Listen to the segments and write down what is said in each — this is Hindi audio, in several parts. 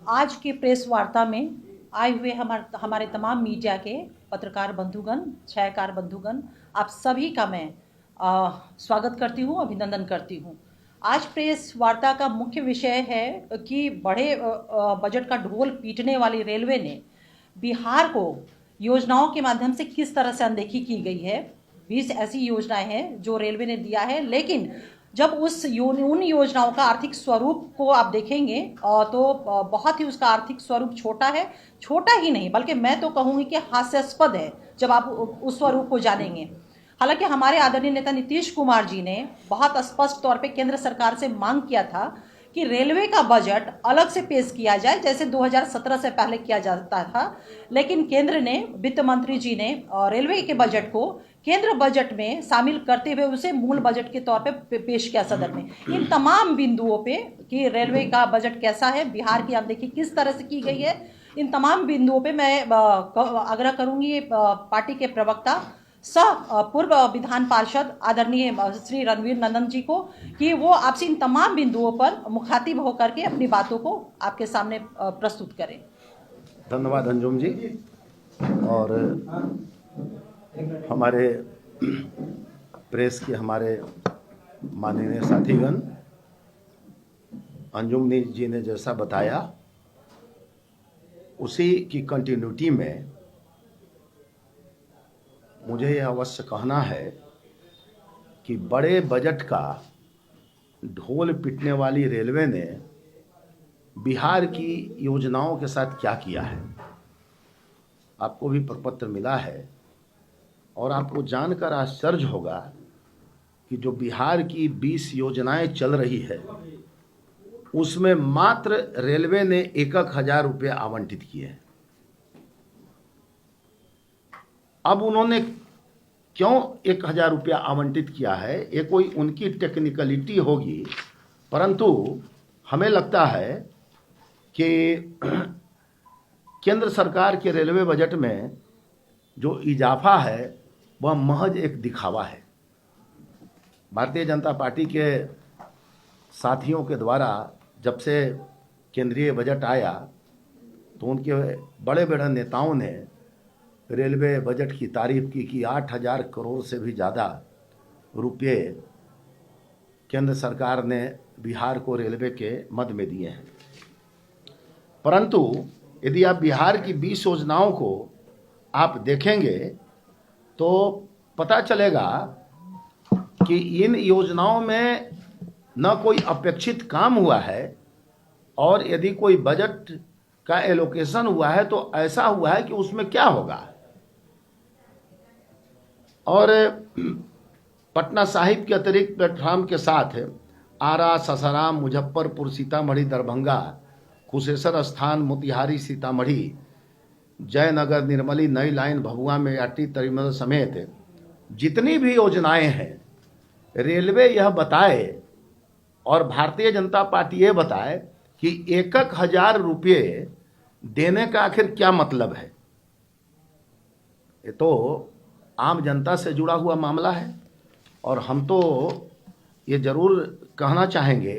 आज की प्रेस वार्ता में आए हुए हमारे तमाम मीडिया के पत्रकार बंधुगण, छायाकार बंधुगण, आप सभी का मैं स्वागत करती हूँ, अभिनंदन करती हूँ। आज प्रेस वार्ता का मुख्य विषय है कि बड़े बजट का ढोल पीटने वाली रेलवे ने बिहार को योजनाओं के माध्यम से किस तरह से अनदेखी की गई है। 20 ऐसी योजनाएं हैं जो रेलवे ने दिया है, लेकिन जब उन योजनाओं का आर्थिक स्वरूप को आप देखेंगे तो बहुत ही उसका आर्थिक स्वरूप छोटा है। छोटा ही नहीं बल्कि मैं तो कहूँगी कि हास्यास्पद है जब आप उस स्वरूप को जानेंगे। हालांकि हमारे आदरणीय नेता नीतीश कुमार जी ने बहुत स्पष्ट तौर पे केंद्र सरकार से मांग किया था कि रेलवे का बजट अलग से पेश किया जाए, जैसे 2017 से पहले किया जाता था, लेकिन केंद्र ने, वित्त मंत्री जी ने रेलवे के बजट को केंद्र बजट में शामिल करते हुए उसे मूल बजट के तौर पे पेश किया सदन में। इन तमाम बिंदुओं पे कि रेलवे का बजट कैसा है, बिहार की अनदेखी किस तरह से की गई है, इन तमाम बिंदुओं पे मैं आग्रह करूंगी पार्टी के प्रवक्ता सह पूर्व विधान पार्षद आदरणीय श्री रणवीर नंदन जी को कि वो आपसे इन तमाम बिंदुओं पर मुखातिब होकर के अपनी बातों को आपके सामने प्रस्तुत करें। धन्यवाद अंजुम जी। और हमारे प्रेस के हमारे माननीय साथीगण, अंजुम जी ने जैसा बताया उसी की कंटिन्यूटी में मुझे यह अवश्य कहना है कि बड़े बजट का ढोल पीटने वाली रेलवे ने बिहार की योजनाओं के साथ क्या किया है। आपको भी प्रपत्र मिला है और आपको जानकर आश्चर्य होगा कि जो बिहार की 20 योजनाएं चल रही है उसमें मात्र रेलवे ने 1,000 रुपये आवंटित किए हैं। अब उन्होंने क्यों 1,000 रुपया आवंटित किया है, ये कोई उनकी टेक्निकलिटी होगी, परंतु हमें लगता है कि केंद्र सरकार के रेलवे बजट में जो इजाफा है वह महज एक दिखावा है। भारतीय जनता पार्टी के साथियों के द्वारा जब से केंद्रीय बजट आया तो उनके बड़े बड़े नेताओं ने रेलवे बजट की तारीफ की कि 8,000 करोड़ से भी ज़्यादा रुपये केंद्र सरकार ने बिहार को रेलवे के मद में दिए हैं। परंतु यदि आप बिहार की 20 योजनाओं को आप देखेंगे तो पता चलेगा कि इन योजनाओं में न कोई अपेक्षित काम हुआ है, और यदि कोई बजट का एलोकेशन हुआ है तो ऐसा हुआ है कि उसमें क्या होगा। और पटना साहिब के अतिरिक्त प्लेटफार्म के साथ आरा, सासाराम, मुजफ्फरपुर, सीतामढ़ी, दरभंगा, कुशेश्वर स्थान, मोतिहारी, सीतामढ़ी, जयनगर, निर्मली, नई लाइन, भभुआ में याटी टर्मिनल समेत जितनी भी योजनाएं हैं, रेलवे यह बताए और भारतीय जनता पार्टी ये बताए कि 1,000 रुपये देने का आखिर क्या मतलब है। ये तो आम जनता से जुड़ा हुआ मामला है। और हम तो ये जरूर कहना चाहेंगे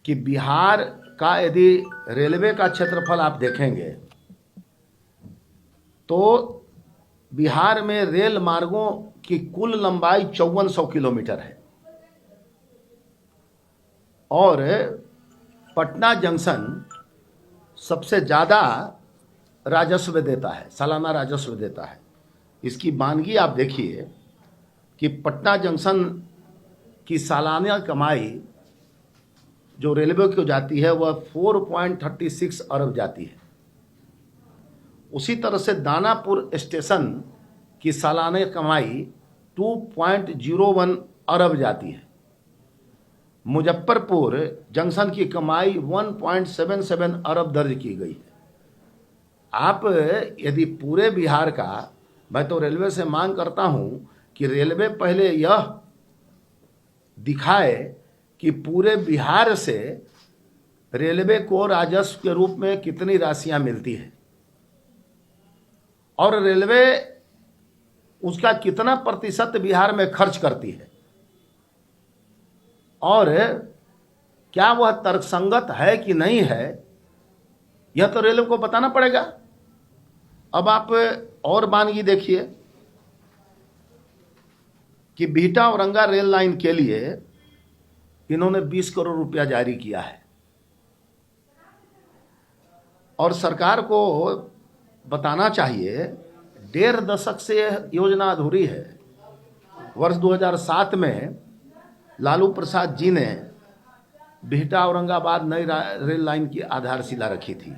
कि बिहार का यदि रेलवे का क्षेत्रफल आप देखेंगे तो बिहार में रेल मार्गों की कुल लंबाई 5400 किलोमीटर है और पटना जंक्शन सबसे ज़्यादा राजस्व देता है, सालाना राजस्व देता है। इसकी मानगी आप देखिए कि पटना जंक्शन की सालाना कमाई जो रेलवे को जाती है वह 4.36 अरब जाती है। उसी तरह से दानापुर स्टेशन की सालाना कमाई 2.01 अरब जाती है। मुजफ्फरपुर जंक्शन की कमाई 1.77 अरब दर्ज की गई है। आप यदि पूरे बिहार का, मैं तो रेलवे से मांग करता हूं कि रेलवे पहले यह दिखाए कि पूरे बिहार से रेलवे को राजस्व के रूप में कितनी राशियां मिलती है और रेलवे उसका कितना प्रतिशत बिहार में खर्च करती है, और क्या वह तर्कसंगत है कि नहीं है, यह तो रेलवे को बताना पड़ेगा। अब आप और मानगी देखिए कि बिहटा औरंगा रेल लाइन के लिए इन्होंने 20 करोड़ रुपया जारी किया है और सरकार को बताना चाहिए 1.5 दशक से यह योजना अधूरी है। वर्ष 2007 में लालू प्रसाद जी ने बिहटा औरंगाबाद नई रेल लाइन की आधारशिला रखी थी,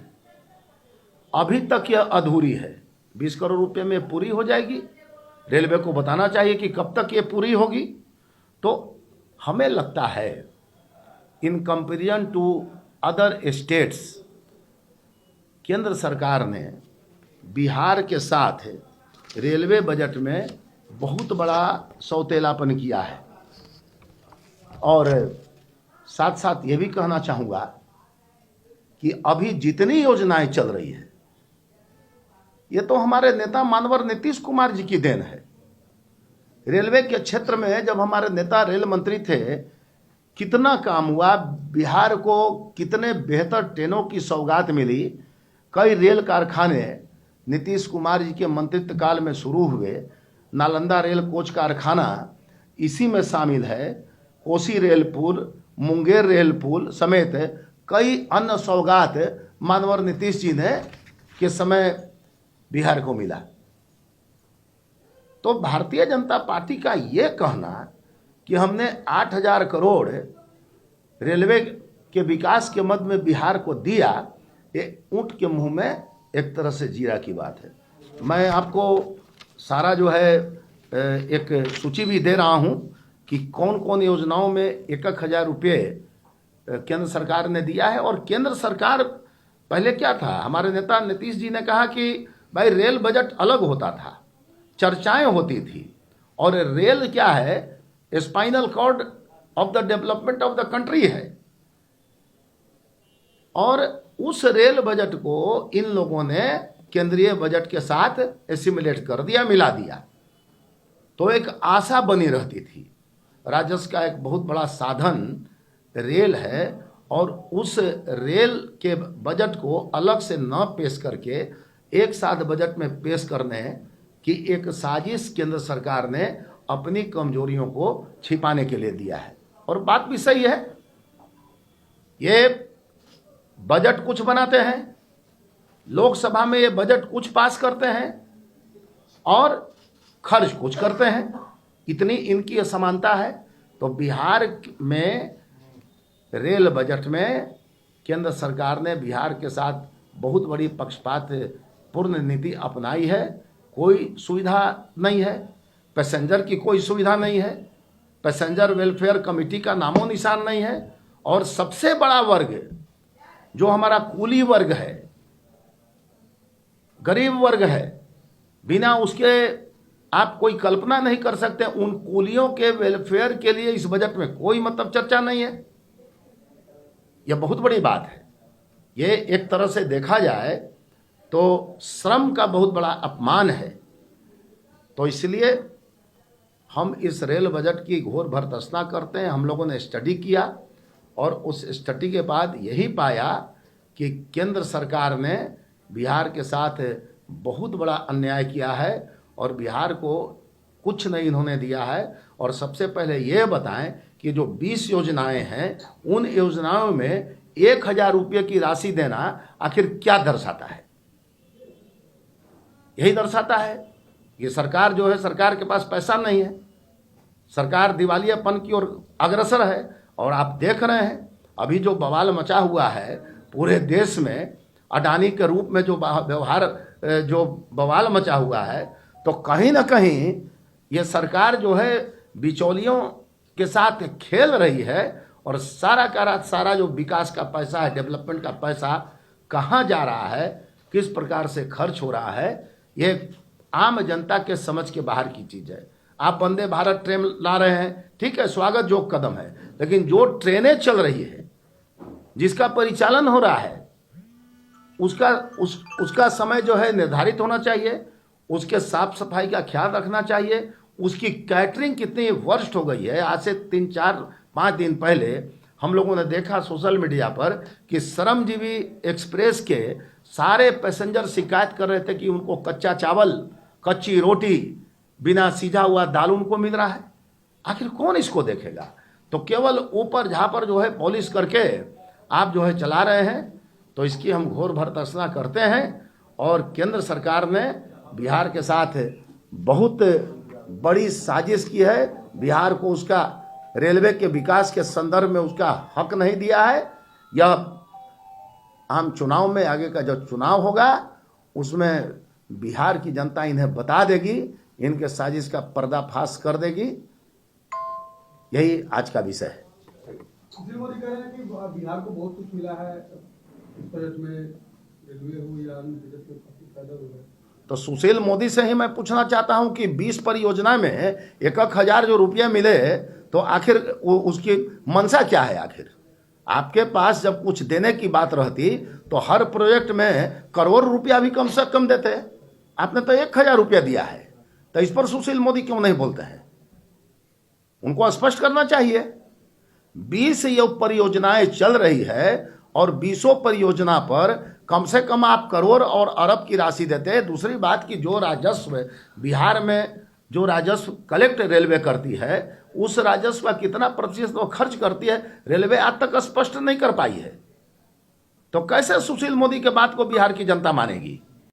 अभी तक यह अधूरी है। 20 करोड़ रुपए में पूरी हो जाएगी। रेलवे को बताना चाहिए कि कब तक ये पूरी होगी। तो हमें लगता है in comparison to other states केंद्र सरकार ने बिहार के साथ रेलवे बजट में बहुत बड़ा सौतेलापन किया है। और साथ साथ ये भी कहना चाहूँगा कि अभी जितनी योजनाएं चल रही है ये तो हमारे नेता मानवर नीतीश कुमार जी की देन है। रेलवे के क्षेत्र में जब हमारे नेता रेल मंत्री थे कितना काम हुआ, बिहार को कितने बेहतर ट्रेनों की सौगात मिली। कई रेल कारखाने नीतीश कुमार जी के मंत्रित्व काल में शुरू हुए। नालंदा रेल कोच कारखाना इसी में शामिल है। कोसी रेल पुल, मुंगेर रेल पुल समेत कई अन्य सौगात मानवर नीतीश जी ने के समय बिहार को मिला। तो भारतीय जनता पार्टी का ये कहना कि हमने 8,000 करोड़ रेलवे के विकास के मद में बिहार को दिया, ये ऊंट के मुंह में एक तरह से जीरा की बात है। मैं आपको सारा जो है एक सूची भी दे रहा हूं कि कौन कौन योजनाओं में 1,000 रुपये केंद्र सरकार ने दिया है। और केंद्र सरकार पहले क्या था, हमारे नेता नीतीश जी ने कहा कि भाई रेल बजट अलग होता था, चर्चाएं होती थी। और रेल क्या है, spinal cord of the development of the country है। और उस रेल बजट को इन लोगों ने केंद्रीय बजट के साथ एसिमुलेट कर दिया, मिला दिया। तो एक आशा बनी रहती थी। राजस्व का एक बहुत बड़ा साधन रेल है और उस रेल के बजट को अलग से न पेश करके एक साथ बजट में पेश करने की एक साजिश केंद्र सरकार ने अपनी कमजोरियों को छिपाने के लिए दिया है। और बात भी सही है, ये बजट कुछ बनाते हैं, लोकसभा में ये बजट कुछ पास करते हैं और खर्च कुछ करते हैं, इतनी इनकी असमानता है। तो बिहार में रेल बजट में केंद्र सरकार ने बिहार के साथ बहुत बड़ी पक्षपात पूर्ण नीति अपनाई है। कोई सुविधा नहीं है, पैसेंजर की कोई सुविधा नहीं है, पैसेंजर वेलफेयर कमेटी का नामो निशान नहीं है। और सबसे बड़ा वर्ग जो हमारा कूली वर्ग है, गरीब वर्ग है, बिना उसके आप कोई कल्पना नहीं कर सकते, उन कूलियों के वेलफेयर के लिए इस बजट में कोई मतलब चर्चा नहीं है। यह बहुत बड़ी बात है। ये एक तरह से देखा जाए तो श्रम का बहुत बड़ा अपमान है। तो इसलिए हम इस रेल बजट की घोर भर्त्सना करते हैं। हम लोगों ने स्टडी किया और उस स्टडी के बाद यही पाया कि केंद्र सरकार ने बिहार के साथ बहुत बड़ा अन्याय किया है और बिहार को कुछ नहीं इन्होंने दिया है। और सबसे पहले ये बताएं कि जो 20 योजनाएं हैं उन योजनाओं में 1,000 रुपये की राशि देना आखिर क्या दर्शाता है। यही दर्शाता है कि सरकार जो है, सरकार के पास पैसा नहीं है, सरकार दिवालियापन की ओर अग्रसर है। और आप देख रहे हैं अभी जो बवाल मचा हुआ है पूरे देश में, अडानी के रूप में जो व्यवहार जो बवाल मचा हुआ है, तो कहीं ना कहीं ये सरकार जो है बिचौलियों के साथ खेल रही है। और सारा जो विकास का पैसा है, डेवलपमेंट का पैसा कहाँ जा रहा है, किस प्रकार से खर्च हो रहा है, ये आम जनता के समझ के बाहर की चीज़ है। आप वंदे भारत ट्रेन ला रहे हैं, ठीक है, स्वागत योग्य कदम है, लेकिन जो ट्रेनें चल रही है, जिसका परिचालन हो रहा है, उसका समय जो है निर्धारित होना चाहिए, उसके साफ सफाई का ख्याल रखना चाहिए। उसकी कैटरिंग कितनी वर्स्ट हो गई है। आज से 3, 4, 5 दिन पहले हम लोगों ने देखा सोशल मीडिया पर कि श्रमजीवी एक्सप्रेस के सारे पैसेंजर शिकायत कर रहे थे कि उनको कच्चा चावल, कच्ची रोटी, बिना सीझा हुआ दाल उनको मिल रहा है। आखिर कौन इसको देखेगा? तो केवल ऊपर झापर जो है पॉलिश करके आप जो है चला रहे हैं। तो इसकी हम घोर भर्त्सना करते हैं। और केंद्र सरकार ने बिहार के साथ बहुत बड़ी साजिश की है। बिहार को उसका रेलवे के विकास के संदर्भ में उसका हक नहीं दिया है। यह आम चुनाव में, आगे का जो चुनाव होगा उसमें बिहार की जनता इन्हें बता देगी, इनके साजिश का पर्दाफाश कर देगी। यही आज का विषय है। सुशील मोदी कह रहे हैं कि बिहार को बहुत कुछ मिला है, इस बजट में रेलवे हो या अन्य बजट में काफी फायदा हुआ है। तो सुशील मोदी से ही मैं पूछना चाहता हूं कि 20 परियोजना में 1,000 जो रुपये मिले, तो आखिर उसकी मंशा क्या है? आखिर आपके पास जब कुछ देने की बात रहती तो हर प्रोजेक्ट में करोड़ रुपया भी कम से कम देते। आपने तो 1,000 रुपया दिया है। तो इस पर सुशील मोदी क्यों नहीं बोलते हैं? उनको स्पष्ट करना चाहिए। 20 ये परियोजनाएं चल रही है और 20 परियोजना पर कम से कम आप करोड़ और अरब की राशि देते हैं। दूसरी बात कि जो राजस्व बिहार में, जो राजस्व कलेक्ट रेलवे करती है, उस राजस्व का कितना प्रतिशत वो खर्च करती है, रेलवे आज तक स्पष्ट नहीं कर पाई है। तो कैसे सुशील मोदी के बात को बिहार की जनता मानेगी?